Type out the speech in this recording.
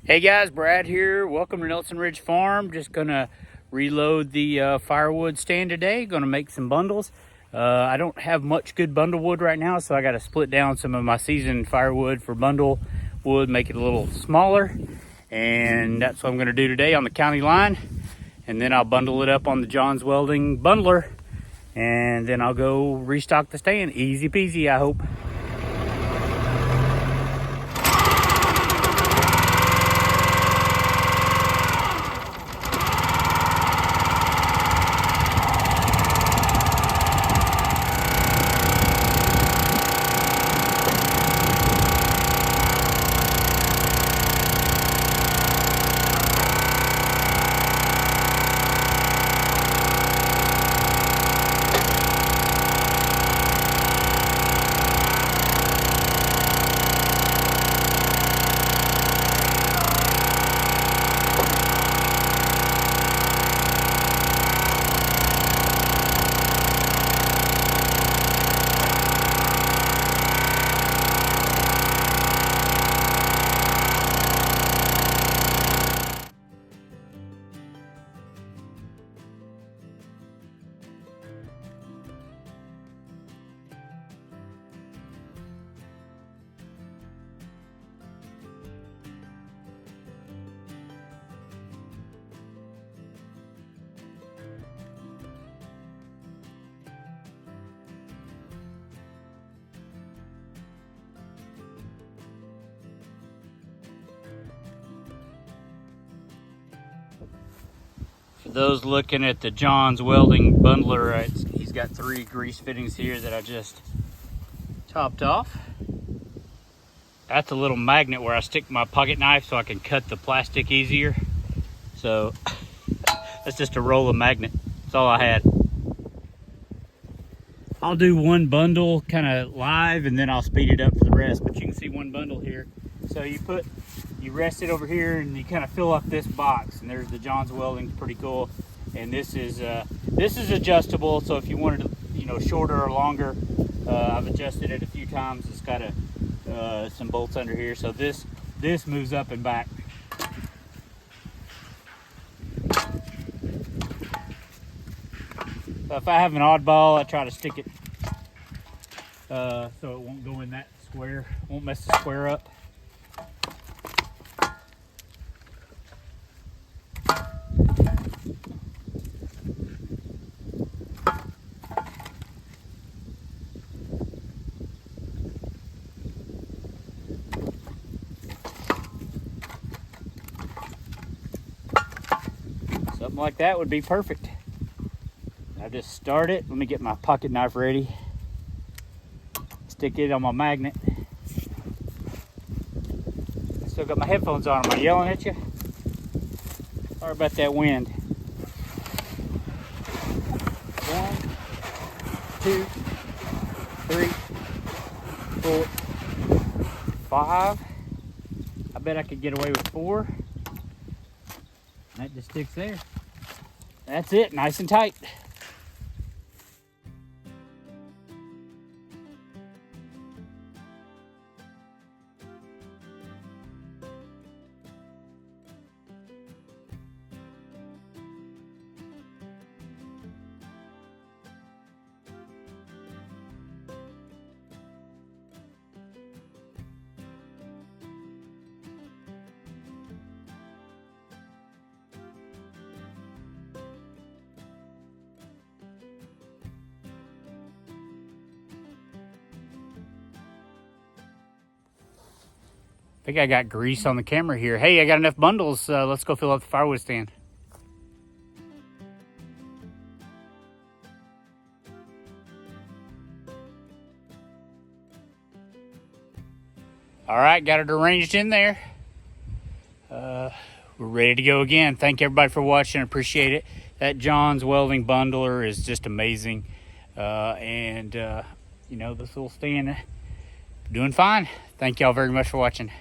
Hey guys, Brad here. Welcome to Nelson Ridge Farm. Just gonna reload the firewood stand today. Gonna make some bundles. I don't have much good bundle wood right now, so I gotta split down some of my seasoned firewood for bundle wood, make it a little smaller. And that's what I'm gonna do today on the county line. And then I'll bundle it up on the Johns Welding bundler. And then I'll go restock the stand. Easy peasy, I hope. For those looking at the Johns Welding bundler, he's got 3 grease fittings here that I just topped off. That's a little magnet where I stick my pocket knife so I can cut the plastic easier. So that's just a roll of magnet. That's all I had. I'll do one bundle kind of live and then I'll speed it up for the rest, but you can see one bundle here. So you rest it over here and you kind of fill up this box, and there's the Johns Welding, pretty cool. And this is adjustable, so if you wanted to, shorter or longer, I've adjusted it a few times. It's got some bolts under here, so this moves up and back. So if I have an oddball, I try to stick it so it won't go in that square, won't mess the square up. Something like that would be perfect. I just start it. Let me get my pocket knife ready. Stick it on my magnet. I still got my headphones on. Am I yelling at you? Sorry about that wind. 1, 2, 3, 4, 5. I bet I could get away with 4. That just sticks there. That's it, nice and tight. I think I got grease on the camera here. Hey, I got enough bundles. Let's go fill up the firewood stand. All right, got it arranged in there. We're ready to go again. Thank everybody for watching. Appreciate it. That Johns Welding bundler is just amazing. This little stand doing fine. Thank y'all very much for watching.